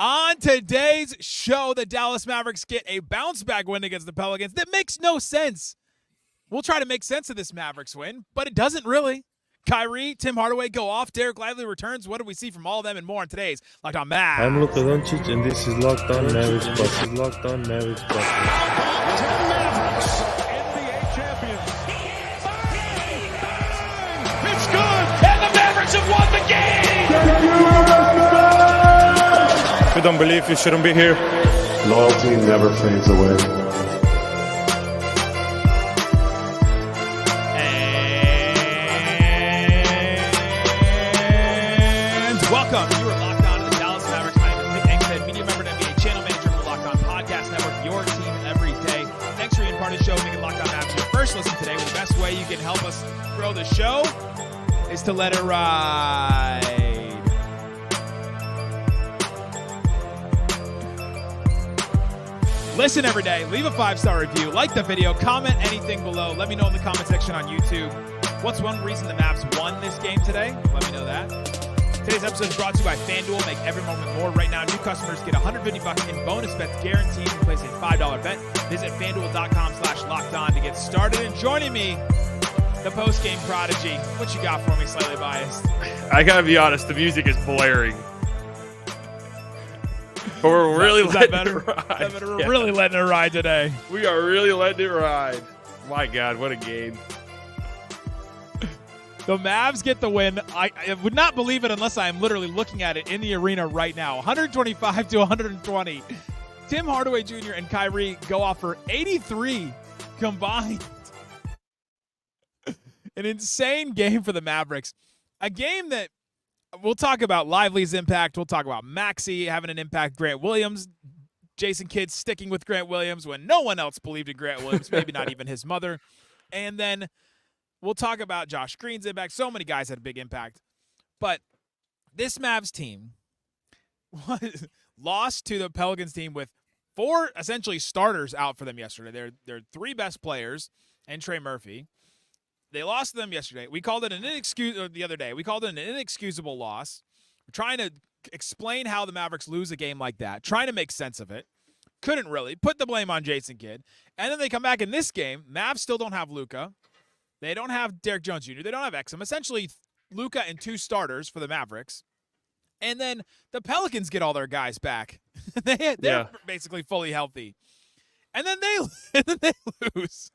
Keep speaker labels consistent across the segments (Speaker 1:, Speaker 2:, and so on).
Speaker 1: On today's show, the Dallas Mavericks get a bounce-back win against the Pelicans that makes no sense. We'll try to make sense of this Mavericks win, but it doesn't really. Kyrie, Tim Hardaway go off. Dereck Lively returns. What do we see from all of them and more on today's Locked On Mavs?
Speaker 2: I'm Luka Doncic, and this is Locked On Mavericks. Locked On Mavericks.
Speaker 3: 10 Mavericks, NBA champions. It's good, and the Mavericks have won the game.
Speaker 4: If you don't believe, you shouldn't be here.
Speaker 5: Loyalty never fades away.
Speaker 1: And welcome. You are locked on to the Dallas Mavericks. My name is Nick Angstadt, media member and NBA channel manager for the Locked On Podcast Network, your team every day. Thanks for being part of the show, making Locked On Mavs your first listen today. Well, the best way you can help us grow the show is to let it ride. Listen every day, leave a 5-star review, like the video, comment anything below. Let me know in the comment section on YouTube. What's one reason the Mavs won this game today? Let me know that. Today's episode is brought to you by FanDuel. Make every moment more. Right now, new customers get $150 in bonus bets guaranteed to place a $5 bet. Visit FanDuel.com/lockedon to get started. And joining me, the post-game prodigy. What you got for me, Slightly Biased?
Speaker 6: I gotta be honest, the music is blaring. But we're really letting it ride.
Speaker 1: We're really letting it ride today.
Speaker 6: We are really letting it ride. My God, what a game.
Speaker 1: The Mavs get the win. I would not believe it unless I'm literally looking at it in the arena right now. 125-120. Tim Hardaway Jr. and Kyrie go off for 83 combined. An insane game for the Mavericks. A game that we'll talk about Lively's impact. We'll talk about Maxey having an impact. Grant Williams, Jason Kidd sticking with Grant Williams when no one else believed in Grant Williams, maybe not even his mother. And then we'll talk about Josh Green's impact. So many guys had a big impact. But this Mavs team lost to the Pelicans team with 4 essentially starters out for them yesterday. Their 3 best players and Trey Murphy. They lost to them yesterday. We called it the other day. We called it an inexcusable loss. We're trying to explain how the Mavericks lose a game like that, trying to make sense of it. Couldn't really. Put the blame on Jason Kidd. And then they come back in this game. Mavs still don't have Luka. They don't have Derrick Jones Jr. They don't have Exum. Essentially, Luka and 2 starters for the Mavericks. And then the Pelicans get all their guys back. They're basically fully healthy. And then they lose.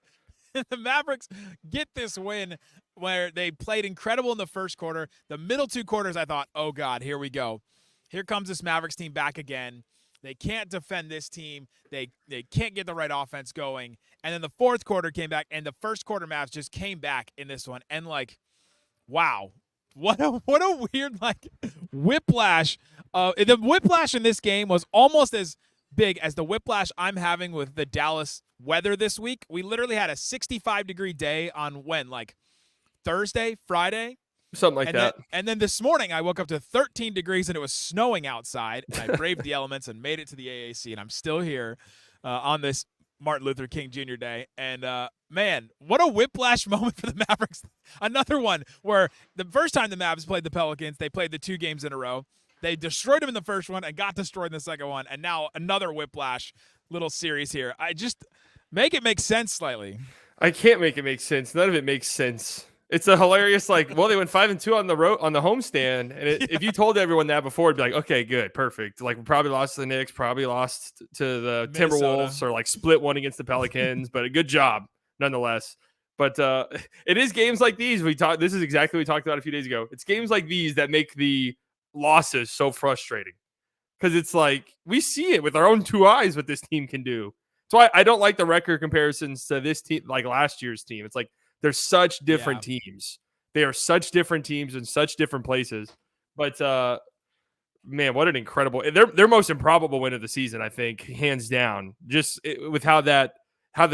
Speaker 1: The Mavericks get this win where they played incredible in the first quarter. The middle 2 quarters, I thought, oh, God, here we go. Here comes this Mavericks team back again. They can't defend this team. They can't get the right offense going. And then the fourth quarter came back, and the first quarter Mavs just came back in this one. And, wow, what a weird, whiplash. The whiplash in this game was almost as big as the whiplash I'm having with the Dallas weather this week. We literally had a 65-degree day on Thursday, Friday.
Speaker 6: Something like that.
Speaker 1: And then this morning I woke up to 13 degrees and it was snowing outside. And I braved the elements and made it to the AAC. And I'm still here on this Martin Luther King Jr. Day. And, man, what a whiplash moment for the Mavericks. Another one where the first time the Mavs played the Pelicans, they played the 2 games in a row. They destroyed them in the first one and got destroyed in the second one. And now another whiplash little series here. I just make it make sense slightly.
Speaker 6: I can't make it make sense. None of it makes sense. It's a hilarious, they went 5-2 on the road on the homestand. And if you told everyone that before, it'd be like, okay, good, perfect. We probably lost to the Knicks, probably lost to the Timberwolves, or split one against the Pelicans, but a good job nonetheless. But it is games like these. This is exactly what we talked about a few days ago. It's games like these that make the losses so frustrating, because it's we see it with our own 2 eyes what this team can do. So I don't like the record comparisons to this team, last year's team. It's they're such different teams. They are such different teams in such different places. But man, what an incredible, their most improbable win of the season, I think, hands down. Just with how the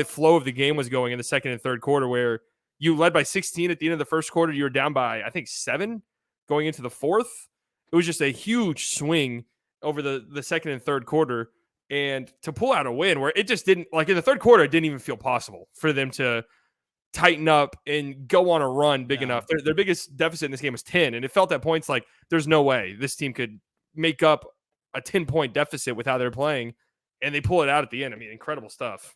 Speaker 6: flow of the game was going in the second and third quarter, where you led by 16 at the end of the first quarter, you were down by, I think, 7 going into the fourth. It was just a huge swing over the second and third quarter. And to pull out a win where it just didn't, in the third quarter, it didn't even feel possible for them to tighten up and go on a run big enough. Their biggest deficit in this game was 10. And it felt at points there's no way this team could make up a 10-point deficit with how they're playing, and they pull it out at the end. I mean, incredible stuff.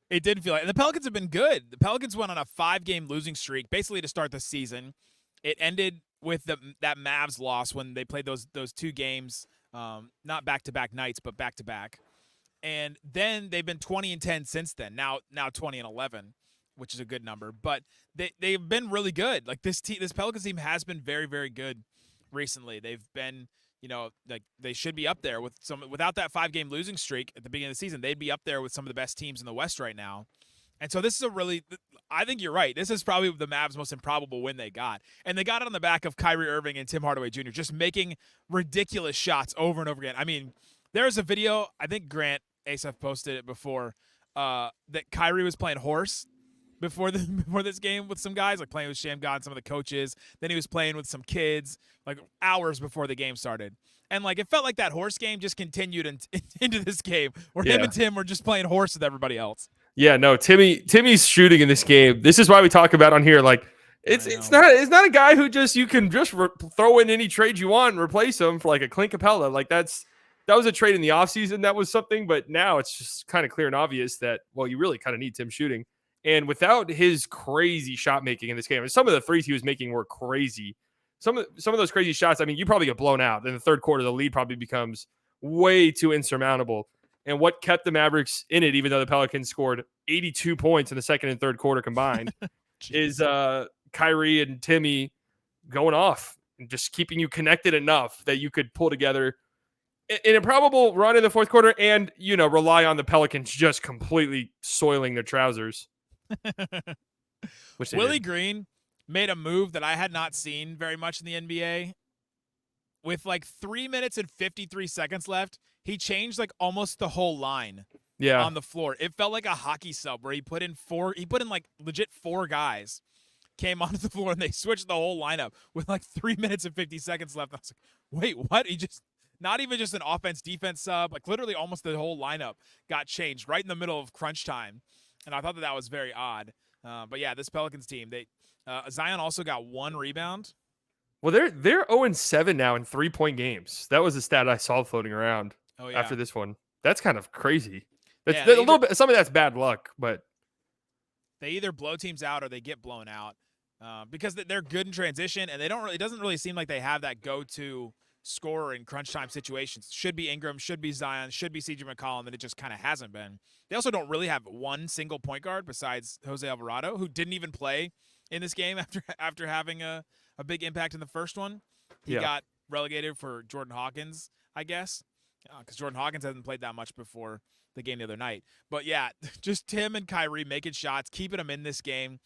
Speaker 1: It did feel like, and the Pelicans have been good. The Pelicans went on a 5-game losing streak, basically to start the season. It ended with that Mavs loss when they played those 2 games, not back-to-back nights, but back-to-back. And then they've been 20-10 since then. Now 20-11, which is a good number. But they've been really good. Like this Pelicans team has been very, very good recently. They've been, like they should be up there without that 5-game losing streak at the beginning of the season. They'd be up there with some of the best teams in the West right now. And so this is I think you're right. This is probably the Mavs' most improbable win they got. And they got it on the back of Kyrie Irving and Tim Hardaway Jr. just making ridiculous shots over and over again. I mean, there's a video, I think Grant Asaf posted it before, that Kyrie was playing horse before this game with some guys, like playing with Shamgar and some of the coaches. Then he was playing with some kids, like hours before the game started. And like it felt like that horse game just continued into this game where him and Tim were just playing horse with everybody else.
Speaker 6: Yeah, no, Timmy's shooting in this game. This is why we talk about on here. Like it's not a guy who you can just throw in any trade you want and replace him for like a Clint Capella. Like that was a trade in the offseason. That was something, but now it's just kind of clear and obvious that, well, you really kind of need Tim shooting. And without his crazy shot making in this game, and some of the threes he was making were crazy. Some of those crazy shots, I mean, you probably get blown out. In the third quarter, the lead probably becomes way too insurmountable. And what kept the Mavericks in it, even though the Pelicans scored 82 points in the second and third quarter combined, is Kyrie and Timmy going off and just keeping you connected enough that you could pull together an improbable run in the fourth quarter and, rely on the Pelicans just completely soiling their trousers.
Speaker 1: Willie Green made a move that I had not seen very much in the NBA. With like 3 minutes and 53 seconds left, he changed like almost the whole line on the floor. It felt like a hockey sub where he put in like legit 4 guys came onto the floor and they switched the whole lineup with like 3 minutes and 50 seconds left. I was like, wait, what? He just, not even just an offense-defense sub, like literally almost the whole lineup got changed right in the middle of crunch time. And I thought that was very odd. But yeah, this Pelicans team, Zion also got 1 rebound.
Speaker 6: Well, they're 0-7 now in 3-point games. That was a stat I saw floating around after this one. That's kind of crazy. That's a little bit. Some of that's bad luck, but
Speaker 1: they either blow teams out or they get blown out because they're good in transition, and it doesn't really seem like they have that go-to scorer in crunch time situations. Should be Ingram, should be Zion, should be CJ McCollum, and it just kind of hasn't been. They also don't really have one single point guard besides Jose Alvarado, who didn't even play in this game after having a big impact in the first one. He got relegated for Jordan Hawkins, I guess, because Jordan Hawkins hasn't played that much before the game the other night. But yeah, just Tim and Kyrie making shots, keeping them in this game.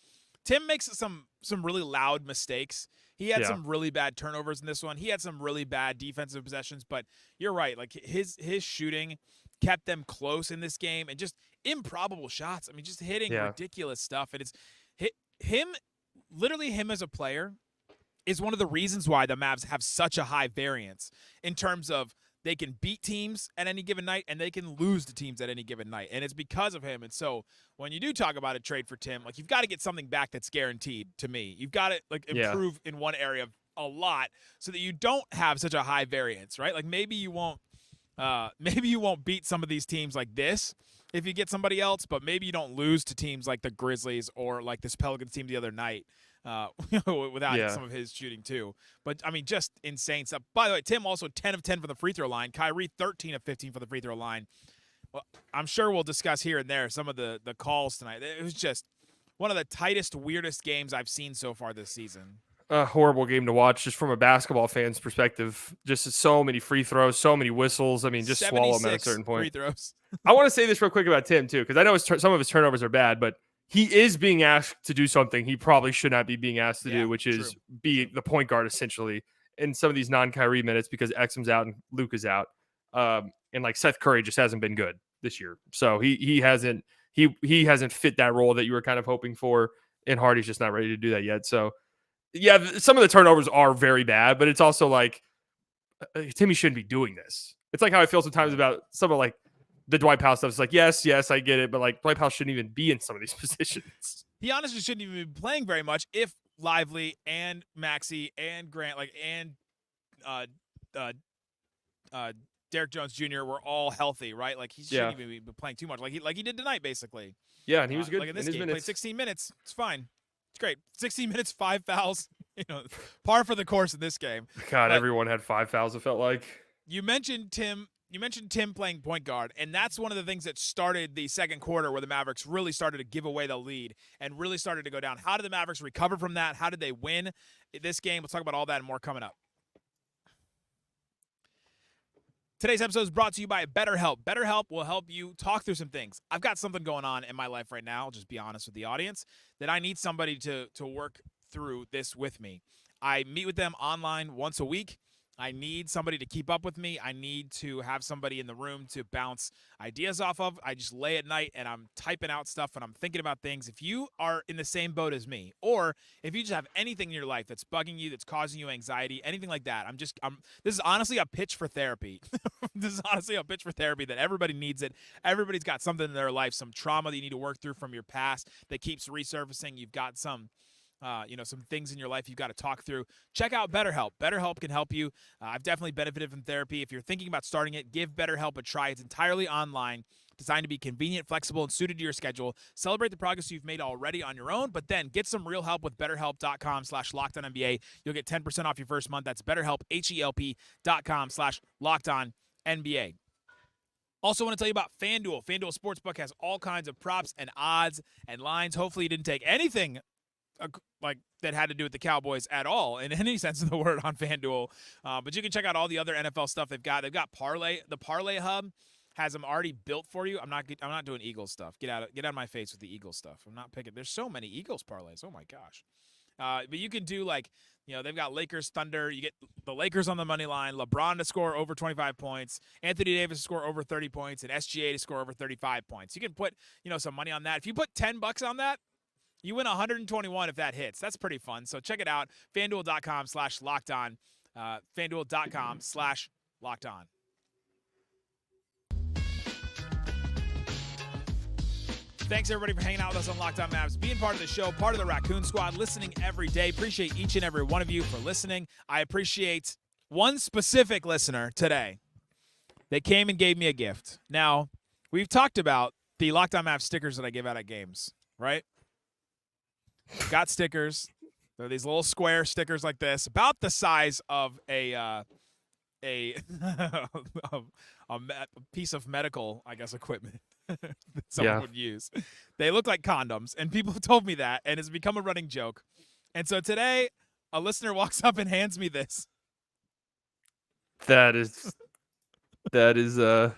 Speaker 1: Tim makes some really loud mistakes. He had some really bad turnovers in this one. He had some really bad defensive possessions, but you're right. Like his shooting kept them close in this game and just improbable shots. I mean, just hitting ridiculous stuff. And it's him as a player is one of the reasons why the Mavs have such a high variance in terms of they can beat teams at any given night and they can lose to teams at any given night. And it's because of him. And so when you do talk about a trade for Tim, like you've got to get something back that's guaranteed to me. You've got to like improve in one area a lot so that you don't have such a high variance, right? Like maybe you won't beat some of these teams like this if you get somebody else, but maybe you don't lose to teams like the Grizzlies or like this Pelicans team the other night. Without some of his shooting too. But, I mean, just insane stuff. By the way, Tim also 10 of 10 from the free throw line. Kyrie 13 of 15 for the free throw line. Well, I'm sure we'll discuss here and there some of the calls tonight. It was just one of the tightest, weirdest games I've seen so far this season.
Speaker 6: A horrible game to watch just from a basketball fan's perspective. Just so many free throws, so many whistles. I mean, just swallow them at a certain point.
Speaker 1: Free throws.
Speaker 6: I want to say this real quick about Tim, too, because I know some of his turnovers are bad, but he is being asked to do something he probably should not be being asked to do, which is be the point guard essentially in some of these non-Kyrie minutes because Exum's out and Luka's out. And like Seth Curry just hasn't been good this year. So he hasn't fit that role that you were kind of hoping for, and Hardy's just not ready to do that yet. So yeah, some of the turnovers are very bad, but it's also like Timmy shouldn't be doing this. It's like how I feel sometimes about some of like the Dwight Powell stuff. Is like, yes, I get it, but like Dwight Powell shouldn't even be in some of these positions.
Speaker 1: He honestly shouldn't even be playing very much if Lively and Maxey and Grant and Derrick Jones Jr. were all healthy, right? Like he shouldn't even be playing too much, like he did tonight, basically.
Speaker 6: Yeah, and he was good
Speaker 1: Like in this
Speaker 6: his
Speaker 1: game,
Speaker 6: minutes.
Speaker 1: played 16 minutes. It's fine. It's great. 16 minutes, 5 fouls. Par for the course in this game.
Speaker 6: God,
Speaker 1: But
Speaker 6: everyone had 5 fouls. It felt like.
Speaker 1: you mentioned Tim playing point guard, and that's one of the things that started the second quarter where the Mavericks really started to give away the lead and really started to go down. How did the Mavericks recover from that? How did they win this game? We'll talk about all that and more coming up. Today's episode is brought to you by BetterHelp. BetterHelp will help you talk through some things. I've got something going on in my life right now, I'll just be honest with the audience, that I need somebody to work through this with me. I meet with them online once a week. I need somebody to keep up with me. I need to have somebody in the room to bounce ideas off of. I just lay at night and I'm typing out stuff and I'm thinking about things. If you are in the same boat as me, or if you just have anything in your life that's bugging you, that's causing you anxiety, anything like that, this is honestly a pitch for therapy. This is honestly a pitch for therapy that everybody needs it. Everybody's got something in their life, some trauma that you need to work through from your past that keeps resurfacing. You've got some things in your life you've got to talk through. Check out BetterHelp. BetterHelp can help you. I've definitely benefited from therapy. If you're thinking about starting it, give BetterHelp a try. It's entirely online, designed to be convenient, flexible, and suited to your schedule. Celebrate the progress you've made already on your own, but then get some real help with BetterHelp.com/LockedOnNBA. You'll get 10% off your first month. That's BetterHelp, HELP.com/LockedOnNBA. Also want to tell you about FanDuel. FanDuel Sportsbook has all kinds of props and odds and lines. Hopefully you didn't take anything like that had to do with the Cowboys at all in any sense of the word on FanDuel. But you can check out all the other NFL stuff they've got. They've got Parlay. The Parlay Hub has them already built for you. I'm not doing Eagles stuff. Get out of my face with the Eagles stuff. I'm not picking. There's so many Eagles parlays. Oh my gosh. But you can do they've got Lakers Thunder. You get the Lakers on the money line, LeBron to score over 25 points, Anthony Davis to score over 30 points, and SGA to score over 35 points. You can put, some money on that. If you put $10 on that, you win 121 if that hits. That's pretty fun. So check it out. FanDuel.com/LockedOn. FanDuel.com/LockedOn. Thanks, everybody, for hanging out with us on Locked On Mavs, being part of the show, part of the Raccoon Squad, listening every day. Appreciate each and every one of you for listening. I appreciate one specific listener today that came and gave me a gift. Now, we've talked about the Locked On Mavs stickers that I give out at games, right? Got stickers. They're these little square stickers like this, about the size of a piece of medical, I guess, equipment that someone would use. They look like condoms, and people have told me that, and it's become a running joke. And so today, a listener walks up and hands me this.
Speaker 6: That is, I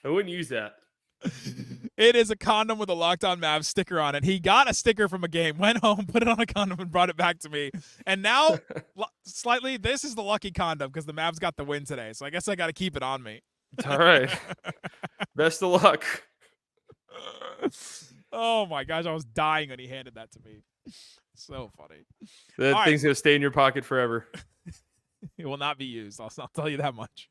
Speaker 6: wouldn't use that.
Speaker 1: It is a condom with a Locked On Mavs sticker on it. He got a sticker from a game, went home, put it on a condom, and brought it back to me. And now, slightly, this is the lucky condom because the Mavs got the win today. So I guess I got to keep it on me.
Speaker 6: All right. Best of luck.
Speaker 1: Oh, my gosh. I was dying when he handed that to me. So funny.
Speaker 6: That thing's going to stay in your pocket forever.
Speaker 1: It will not be used. I'll tell you that much.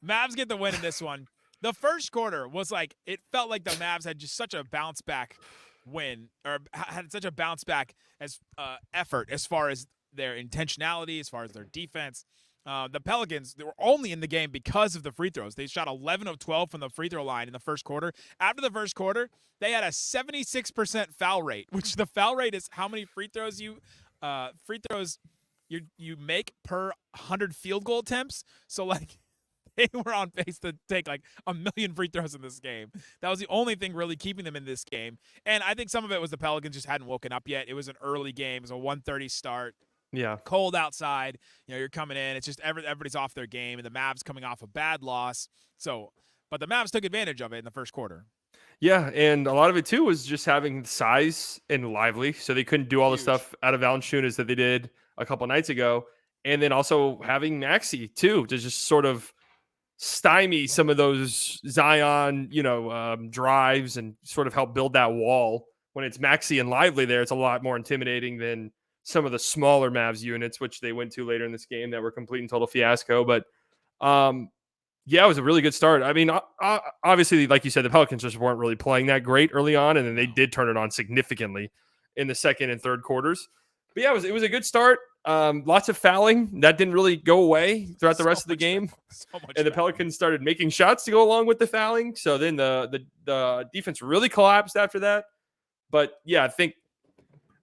Speaker 1: Mavs get the win in this one. The first quarter was it felt like the Mavs had just such a bounce back win, or had such a bounce back as effort as far as their intentionality, as far as their defense. The Pelicans, they were only in the game because of the free throws. They shot 11 of 12 from the free throw line in the first quarter. After the first quarter, they had a 76% foul rate, which the foul rate is how many free throws you make per 100 field goal attempts. So they were on pace to take a million free throws in this game. That was the only thing really keeping them in this game. And I think some of it was the Pelicans just hadn't woken up yet. It was an early game. It was a 1:30 start.
Speaker 6: Yeah.
Speaker 1: Cold outside. You're coming in. It's just everybody's off their game, and the Mavs coming off a bad loss. But the Mavs took advantage of it in the first quarter.
Speaker 6: Yeah, and a lot of it, too, was just having size and Lively, so they couldn't do all the stuff out of Valanciunas that they did a couple nights ago. And then also having Maxey, too, to just sort of stymie some of those Zion, drives and sort of help build that wall. When it's Maxey and Lively there, it's a lot more intimidating than some of the smaller Mavs units, which they went to later in this game that were complete and total fiasco. But, it was a really good start. I mean, obviously, like you said, the Pelicans just weren't really playing that great early on, and then they did turn it on significantly in the second and third quarters. But, it was a good start. Lots of fouling. That didn't really go away throughout the rest of the game.
Speaker 1: So much
Speaker 6: And the
Speaker 1: fouling.
Speaker 6: Pelicans started making shots to go along with the fouling. So then the defense really collapsed after that. But yeah, I think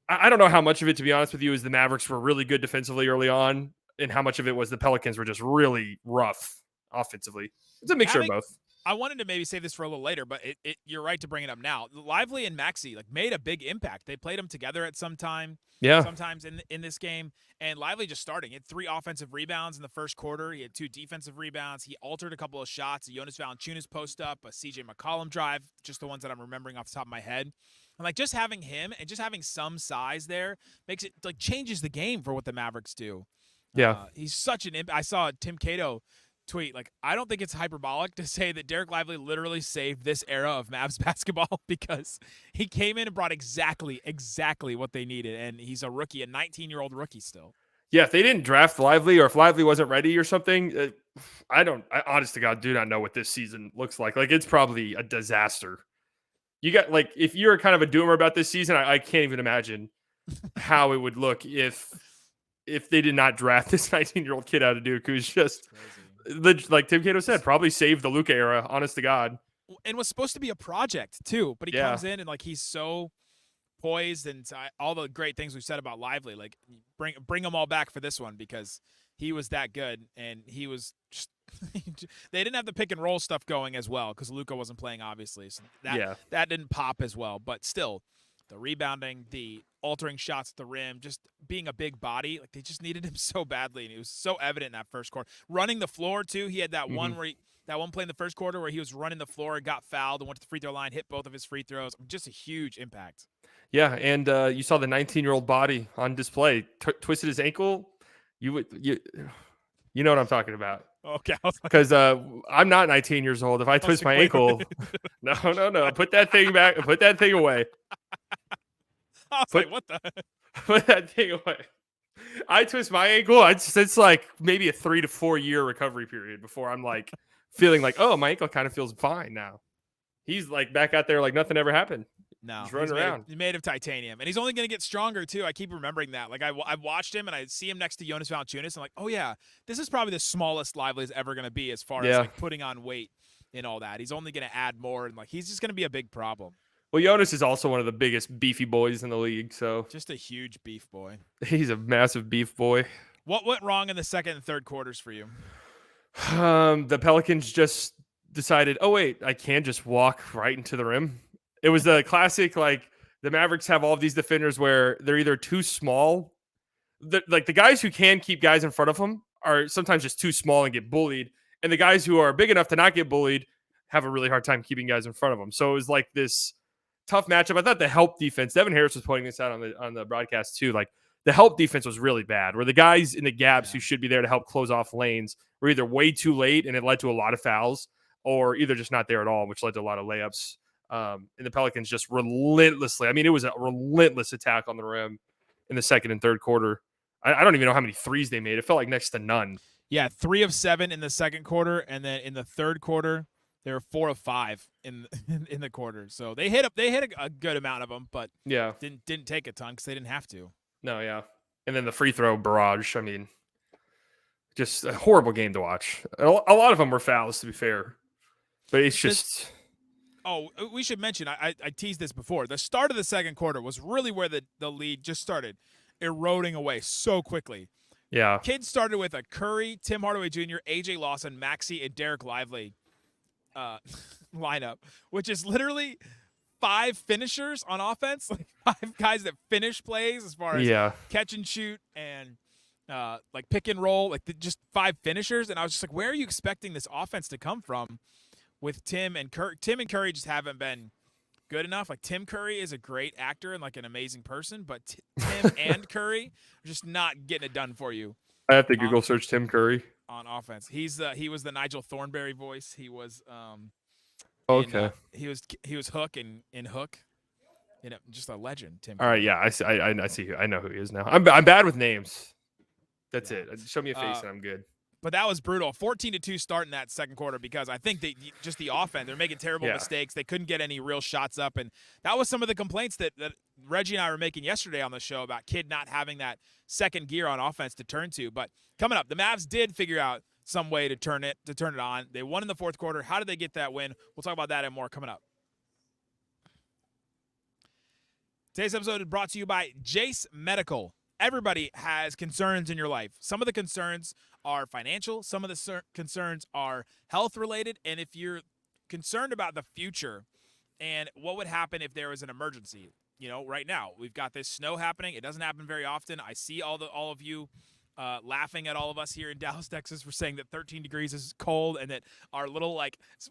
Speaker 6: I don't know how much of it, to be honest with you, is the Mavericks were really good defensively early on, and how much of it was the Pelicans were just really rough offensively. It's a mixture of both.
Speaker 1: I wanted to maybe save this for a little later, but you're right to bring it up now. Lively and Maxey made a big impact. They played them together at some time.
Speaker 6: Yeah.
Speaker 1: Sometimes in this game, and Lively just starting. He had 3 offensive rebounds in the first quarter. He had 2 defensive rebounds. He altered a couple of shots. A Jonas Valanciunas post up, a CJ McCollum drive, just the ones that I'm remembering off the top of my head. And just having him and just having some size there makes it changes the game for what the Mavericks do.
Speaker 6: Yeah.
Speaker 1: He's such an I saw Tim Cato tweet, I don't think it's hyperbolic to say that Dereck Lively literally saved this era of Mavs basketball because he came in and brought exactly what they needed, and he's a rookie, a 19-year-old rookie still.
Speaker 6: Yeah, if they didn't draft Lively, or if Lively wasn't ready or something, I honest to God do not know what this season looks like. It's probably a disaster. You got if you're kind of a doomer about this season, I can't even imagine how it would look if they did not draft this 19-year-old kid out of Duke who's just like Tim Cato said, probably saved the Luka era, honest to God.
Speaker 1: And was supposed to be a project too, but he comes in and he's so poised, and all the great things we've said about Lively, bring them all back for this one because he was that good, and he was just they didn't have the pick and roll stuff going as well because Luka wasn't playing, obviously. So that didn't pop as well, but still the rebounding, the altering shots at the rim, just being a big body. They just needed him so badly, and it was so evident in that first quarter. Running the floor, too. He had that one that one play in the first quarter where he was running the floor, got fouled, and went to the free throw line, hit both of his free throws. Just a huge impact.
Speaker 6: Yeah, and you saw the 19-year-old body on display. Twisted his ankle. You know what I'm talking about.
Speaker 1: Okay.
Speaker 6: Because I'm not 19 years old. If I twist my ankle, no. Put that thing back. Put that thing away.
Speaker 1: I was what the?
Speaker 6: Put that thing away. I twist my ankle. It's maybe a 3 to 4 year recovery period before I'm feeling oh, my ankle kind of feels fine now. He's back out there nothing ever happened.
Speaker 1: No,
Speaker 6: he's running around.
Speaker 1: He's made of titanium, and he's only going to get stronger too. I keep remembering that. I watched him, and I see him next to Jonas Valanciunas. I'm like, oh yeah, this is probably the smallest Lively's ever going to be as far as putting on weight and all that. He's only going to add more, and he's just going to be a big problem.
Speaker 6: Well, Jonas is also one of the biggest beefy boys in the league, so
Speaker 1: just a huge beef boy.
Speaker 6: He's a massive beef boy.
Speaker 1: What went wrong in the second and third quarters for you?
Speaker 6: The Pelicans just decided, oh wait, I can't just walk right into the rim. It was the classic, the Mavericks have all of these defenders where they're either too small. The guys who can keep guys in front of them are sometimes just too small and get bullied. And the guys who are big enough to not get bullied have a really hard time keeping guys in front of them. So it was this tough matchup. I thought the help defense, Devin Harris was pointing this out on the broadcast too. The help defense was really bad, where the guys in the gaps who should be there to help close off lanes were either way too late, and it led to a lot of fouls, or either just not there at all, which led to a lot of layups. And the Pelicans just relentlessly, it was a relentless attack on the rim in the second and third quarter. I don't even know how many threes they made. It felt like next to none.
Speaker 1: Yeah, 3 of 7 in the second quarter, and then in the third quarter, they were 4 of 5 in the quarter. So they hit a good amount of them, but didn't take a ton because they didn't have to.
Speaker 6: No, yeah. And then the free throw barrage. Just a horrible game to watch. A lot of them were fouls, to be fair, but it's just.
Speaker 1: Oh, we should mention, I teased this before. The start of the second quarter was really where the lead just started eroding away so quickly.
Speaker 6: Yeah.
Speaker 1: Kids started with a Curry, Tim Hardaway Jr., AJ Lawson, Maxey, and Dereck Lively lineup, which is literally 5 finishers on offense, 5 guys that finish plays as far as catch and shoot and pick and roll, just 5 finishers. And I was just where are you expecting this offense to come from? With Tim and Curry. Tim and Curry just haven't been good enough. Tim Curry is a great actor and an amazing person, but Tim and Curry are just not getting it done for you.
Speaker 6: I have to Google search Tim Curry
Speaker 1: on offense. He was the Nigel Thornberry voice. He was he was Hook in Hook. Just a legend. Tim.
Speaker 6: All right, yeah, I see. I know who he is now. I'm bad with names. That's it. Show me a face and I'm good.
Speaker 1: But that was brutal. 14-2 start in that second quarter because I think just the offense, they're making terrible mistakes. They couldn't get any real shots up, and that was some of the complaints that Reggie and I were making yesterday on the show about Kidd not having that second gear on offense to turn to. But coming up, the Mavs did figure out some way to turn it on. They won in the fourth quarter. How did they get that win? We'll talk about that and more coming up. Today's episode is brought to you by Jace Medical. Everybody has concerns in your life. Some of the concerns are financial. Some of the concerns are health related. And if you're concerned about the future and what would happen if there was an emergency, right now we've got this snow happening. It doesn't happen very often. I see all of you laughing at all of us here in Dallas, Texas for saying that 13 degrees is cold and that our little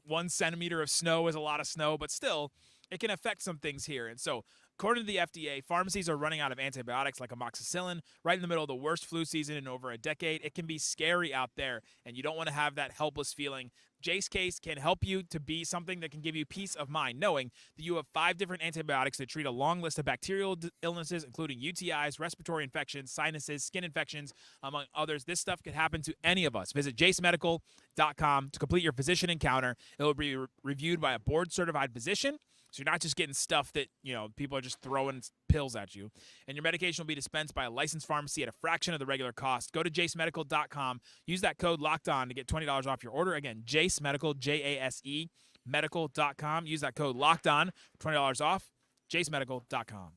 Speaker 1: 1 centimeter of snow is a lot of snow, but still it can affect some things here. And so according to the FDA, pharmacies are running out of antibiotics like amoxicillin right in the middle of the worst flu season in over a decade. It can be scary out there, and you don't want to have that helpless feeling. Jace Case can help you to be something that can give you peace of mind, knowing that you have 5 different antibiotics that treat a long list of bacterial illnesses, including UTIs, respiratory infections, sinuses, skin infections, among others. This stuff could happen to any of us. Visit jacemedical.com to complete your physician encounter. It will be reviewed by a board-certified physician. So you're not just getting stuff that, people are just throwing pills at you. And your medication will be dispensed by a licensed pharmacy at a fraction of the regular cost. Go to jacemedical.com. Use that code LOCKEDON to get $20 off your order. Again, Jace Medical, Jase, medical.com. Use that code LOCKEDON for $20 off. jacemedical.com.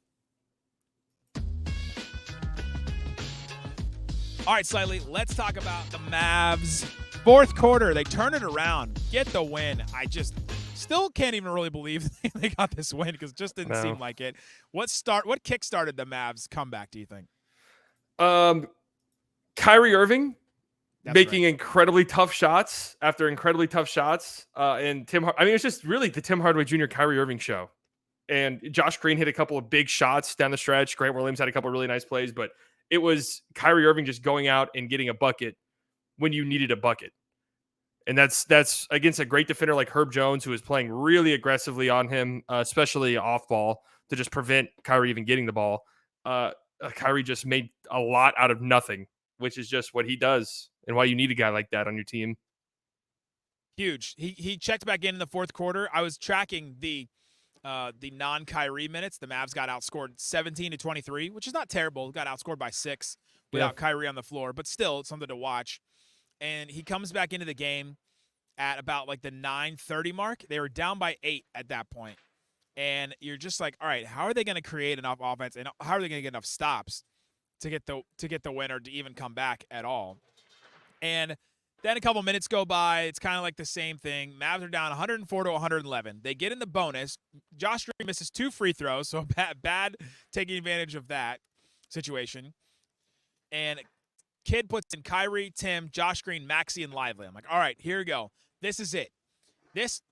Speaker 1: All right, Slightly, let's talk about the Mavs. Fourth quarter, they turn it around, get the win. I just still can't even really believe they got this win because it just didn't seem like it. What kick-started the Mavs comeback, do you think?
Speaker 6: Kyrie Irving making incredibly tough shots after incredibly tough shots. And it's just really the Tim Hardaway Jr. Kyrie Irving show. And Josh Green hit a couple of big shots down the stretch. Grant Williams had a couple of really nice plays, but it was Kyrie Irving just going out and getting a bucket when you needed a bucket. And that's against a great defender like Herb Jones, who is playing really aggressively on him, especially off ball, to just prevent Kyrie even getting the ball. Kyrie just made a lot out of nothing, which is just what he does and why you need a guy like that on your team.
Speaker 1: Huge. He checked back in the fourth quarter. I was tracking the non-Kyrie minutes. The Mavs got outscored 17-23, which is not terrible. Got outscored by 6 without Kyrie on the floor, but still it's something to watch. And he comes back into the game at about the 9:30 mark. They were down by 8 at that point. And you're just like, all right, how are they going to create enough offense and how are they going to get enough stops to get the win or to even come back at all? And then a couple minutes go by. It's kind of like the same thing. Mavs are down 104-111. They get in the bonus. Josh Green misses 2 free throws, so bad taking advantage of that situation. And Kidd puts in Kyrie, Tim, Josh Green, Maxey, and Lively. I'm like, all right, here we go. This is it. This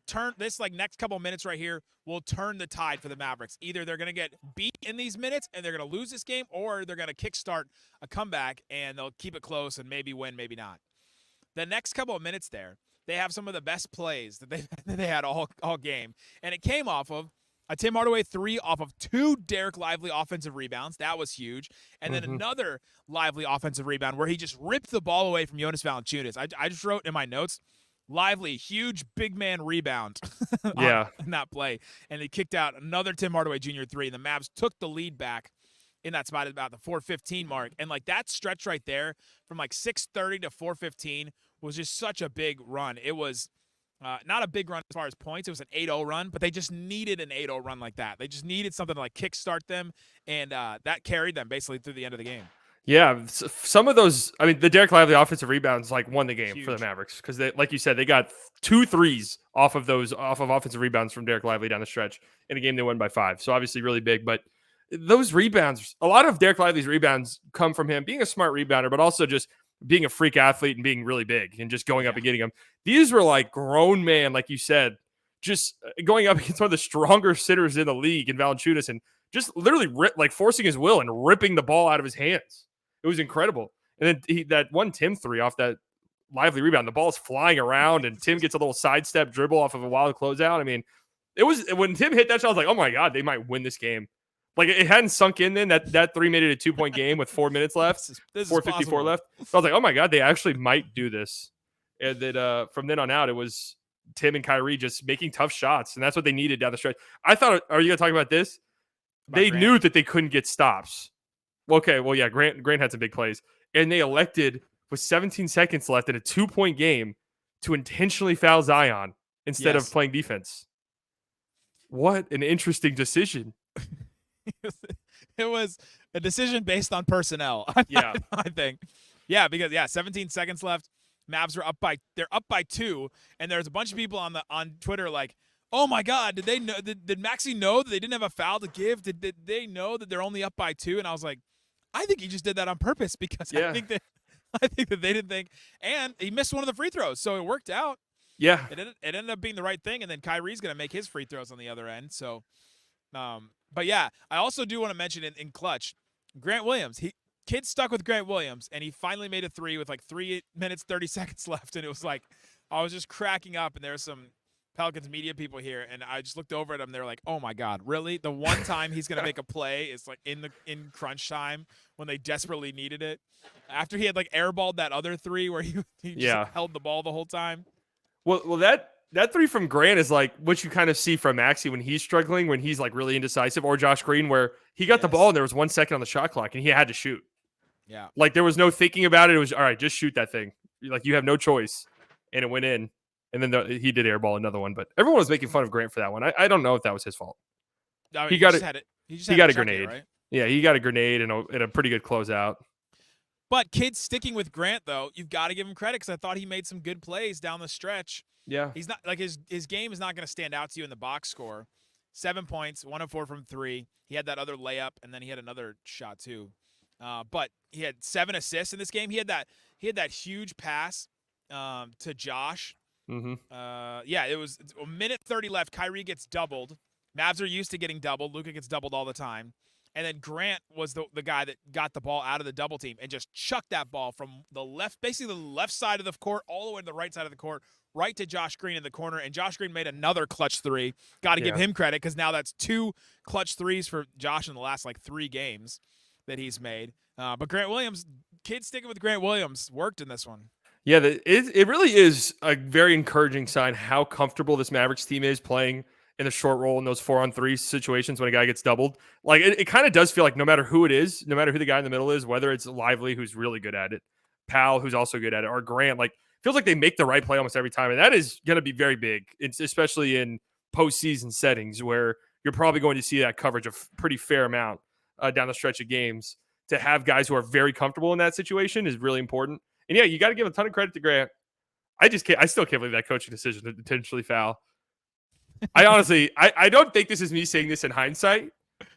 Speaker 1: next couple minutes right here will turn the tide for the Mavericks. Either they're going to get beat in these minutes and they're going to lose this game, or they're going to kickstart a comeback and they'll keep it close and maybe win, maybe not. The next couple of minutes there, they have some of the best plays that they had all game. And it came off of a Tim Hardaway 3 off of 2 Dereck Lively offensive rebounds. That was huge. And then another Lively offensive rebound where he just ripped the ball away from Jonas Valanciunas. I just wrote in my notes, Lively, huge big man rebound in that play. And he kicked out another Tim Hardaway Jr. 3. And the Mavs took the lead back in that spot at about the 4:15 mark. And that stretch right there from 6:30 to 4:15 was just such a big run. It was not a big run as far as points. It was an 8-0 run, but they just needed an 8-0 run like that. They just needed something to kickstart them, and that carried them basically through the end of the game.
Speaker 6: Yeah, some of those, the Dereck Lively offensive rebounds won the game for the Mavericks because they, like you said, they got 2 threes off of offensive rebounds from Dereck Lively down the stretch in a game they won by 5. So obviously really big, but those rebounds, a lot of Dereck Lively's rebounds come from him being a smart rebounder, but also just being a freak athlete and being really big and just going up and getting them. These were grown man, like you said, just going up against one of the stronger sitters in the league in Valanciunas and just literally forcing his will and ripping the ball out of his hands. It was incredible. And then that one Tim 3 off that Lively rebound, the ball's flying around and Tim gets a little sidestep dribble off of a wild closeout. It was when Tim hit that shot, I was like, oh my God, they might win this game. It hadn't sunk in then. That 3 made it a 2-point game with 4 minutes left, 4:54 left. So I was like, oh my God, they actually might do this. And then from then on out, it was Tim and Kyrie just making tough shots. And that's what they needed down the stretch. I thought, are you going to talk about this? they
Speaker 1: Grant?
Speaker 6: knew that they couldn't get stops. Okay, well, yeah, Grant had some big plays, and they elected with 17 seconds left in a 2-point game to intentionally foul Zion instead of playing defense. What an interesting decision.
Speaker 1: It was a decision based on personnel.
Speaker 6: Yeah.
Speaker 1: I think. Yeah, because 17 seconds left. Mavs are up by 2, and there's a bunch of people on Twitter like, "Oh my God, did they know? Did Maxey know that they didn't have a foul to give? Did they know that they're only up by 2?" And I was like, I think he just did that on purpose because I think that they didn't think, and he missed one of the free throws, so it worked out.
Speaker 6: Yeah,
Speaker 1: it ended up being the right thing, and then Kyrie's gonna make his free throws on the other end. So, but yeah, I also do want to mention in clutch, Grant Williams. Kid stuck with Grant Williams, and he finally made a 3 with like 3 minutes 30 seconds left, and it was like I was just cracking up, and there were some Pelicans media people here, and I just looked over at them. They're like, "Oh my God, really? The one time he's gonna make a play is like in crunch time when they desperately needed it. After he had like airballed that other 3 where he just held the ball the whole time."
Speaker 6: Well, that 3 from Grant is like what you kind of see from Maxey when he's struggling, when he's like really indecisive, or Josh Green, where he got the ball and there was 1 second on the shot clock and he had to shoot.
Speaker 1: Yeah,
Speaker 6: like there was no thinking about it. It was all right, just shoot that thing. Like you have no choice, and it went in. And then he did airball another one, but everyone was making fun of Grant for that one. I don't know if that was his fault.
Speaker 1: I mean,
Speaker 6: he got a grenade.
Speaker 1: Right?
Speaker 6: Yeah, he got a grenade and a pretty good closeout.
Speaker 1: But kids sticking with Grant though, you've got to give him credit because I thought he made some good plays down the stretch.
Speaker 6: Yeah,
Speaker 1: he's not like his game is not going to stand out to you in the box score. 7 points, 1 of 4 from 3. He had that other layup, and then he had another shot too. But he had 7 assists in this game. He had that huge pass to Josh.
Speaker 6: Mm-hmm.
Speaker 1: It was a minute 30 left. Kyrie gets doubled. Mavs are used to getting doubled. Luka gets doubled all the time. And then Grant was the guy that got the ball out of the double team and just chucked that ball from the left, basically the left side of the court, all the way to the right side of the court, right to Josh Green in the corner. And Josh Green made another clutch 3. Got to give him credit because now that's 2 clutch 3s for Josh in the last like 3 games that he's made. But Grant Williams, kids sticking with Grant Williams, worked in this one.
Speaker 6: Yeah, it really is a very encouraging sign how comfortable this Mavericks team is playing in the short roll in those 4-on-3 situations when a guy gets doubled. Like it kind of does feel like no matter who it is, no matter who the guy in the middle is, whether it's Lively, who's really good at it, Powell, who's also good at it, or Grant, like feels like they make the right play almost every time. And that is going to be very big. It's especially in postseason settings where you're probably going to see that coverage a pretty fair amount down the stretch of games. To have guys who are very comfortable in that situation is really important. And yeah, you got to give a ton of credit to Grant. I still can't believe that coaching decision to potentially foul. I honestly, I don't think this is me saying this in hindsight.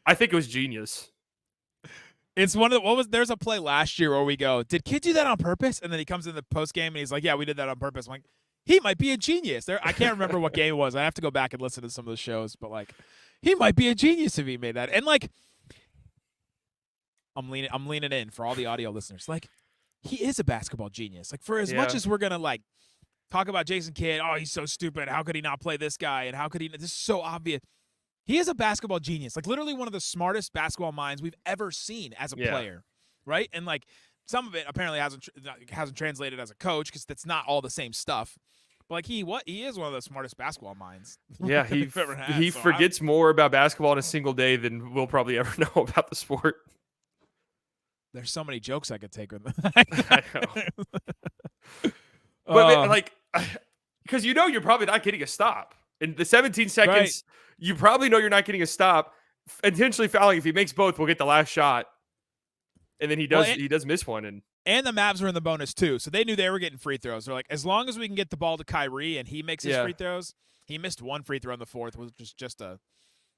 Speaker 6: I think it was genius.
Speaker 1: It's there's a play last year where we go, did Kid do that on purpose? And then he comes in the post game and he's like, yeah, we did that on purpose. I'm like, he might be a genius. I can't remember what game it was. I have to go back and listen to some of the shows, but like, he might be a genius if he made that. And like, I'm leaning in for all the audio listeners. Like, he is a basketball genius. Like, for as much as we're gonna like talk about Jason Kidd, oh, he's so stupid. How could he not play this guy? And how could he? This is so obvious. He is a basketball genius. Like, literally one of the smartest basketball minds we've ever seen as a player, right? And like, some of it apparently hasn't translated as a coach because that's not all the same stuff. But like, he is one of the smartest basketball minds.
Speaker 6: Yeah, he forgets more about basketball in a single day than we'll probably ever know about the sport.
Speaker 1: There's so many jokes I could take with him.
Speaker 6: I know. But like, because you're probably not getting a stop. In the 17 seconds, you probably know you're not getting a stop. Intentionally fouling, if he makes both, we'll get the last shot. And then he does miss one.
Speaker 1: And the Mavs were in the bonus too, so they knew they were getting free throws. They're like, as long as we can get the ball to Kyrie and he makes his free throws, he missed 1 free throw in the 4th, which was just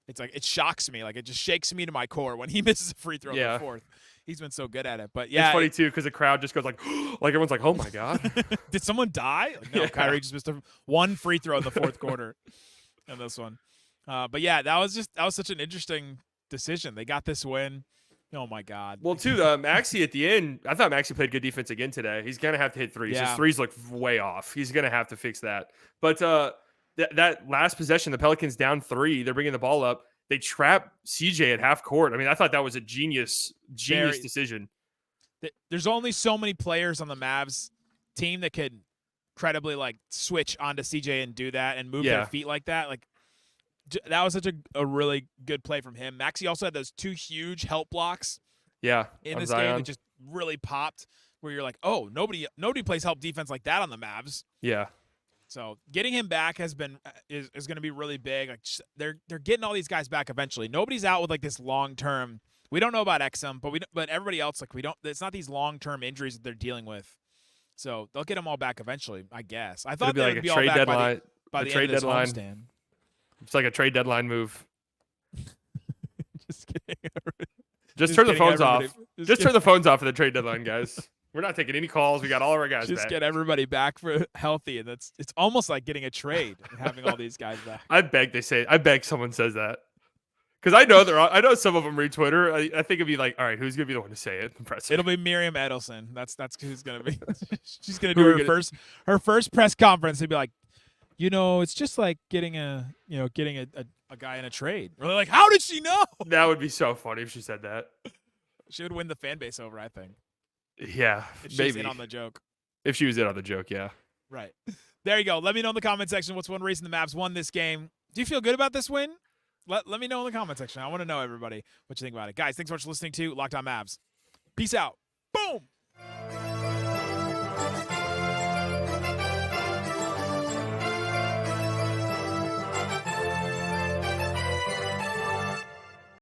Speaker 1: it's like, it shocks me. Like, it just shakes me to my core when he misses a free throw in the 4th. He's been so good at it. But yeah.
Speaker 6: It's funny too, because the crowd just goes like everyone's like, oh my God.
Speaker 1: Did someone die? Like, no, Kyrie just missed 1 free throw in the 4th quarter in this one. But yeah, that was such an interesting decision. They got this win. Oh my God.
Speaker 6: Well, too, Maxey at the end, I thought Maxey played good defense again today. He's gonna have to hit threes. His threes look way off. He's gonna have to fix that. But that last possession, the Pelicans down 3, they're bringing the ball up. They trap CJ at half court. I mean, I thought that was a genius decision.
Speaker 1: There's only so many players on the Mavs team that could credibly like switch onto CJ and do that and move their feet like that. Like, that was such a really good play from him. Maxey also had those 2 huge help blocks.
Speaker 6: Yeah,
Speaker 1: in this
Speaker 6: Zion.
Speaker 1: game that just really popped. Where you're like, oh, nobody plays help defense like that on the Mavs.
Speaker 6: Yeah.
Speaker 1: So getting him back is going to be really big. Like they're getting all these guys back eventually. Nobody's out with like this long term. We don't know about Exum, but everybody else, like we don't. It's not these long term injuries that they're dealing with. So they'll get them all back eventually, I guess. I thought they would be all back
Speaker 6: deadline,
Speaker 1: by the end of this homestand.
Speaker 6: It's like a trade deadline move.
Speaker 1: Just kidding.
Speaker 6: Just turn the phones off. Just turn the phones off for the trade deadline, guys. We're not taking any calls. We got all of our guys
Speaker 1: just
Speaker 6: back.
Speaker 1: Get everybody back for healthy, and it's almost like getting a trade and having all these guys back.
Speaker 6: I beg someone says that. Because I know some of them read Twitter. I think it'd be like, all right, who's gonna be the one to say it? Impressive.
Speaker 1: It'll be Miriam Edelson. That's who's gonna be. She's gonna do her first press conference. They'd be like, it's just like getting a guy in a trade. We're like, how did she know?
Speaker 6: That would be so funny if she said that.
Speaker 1: She would win the fan base over, I think.
Speaker 6: Yeah,
Speaker 1: if she's
Speaker 6: maybe
Speaker 1: in on the joke.
Speaker 6: If she was in on the joke, yeah.
Speaker 1: Right. There you go. Let me know in the comment section what's one reason the Mavs won this game. Do you feel good about this win? Let me know in the comment section. I want to know, everybody, what you think about it. Guys, thanks so much for listening to Locked On Mavs. Peace out. Boom.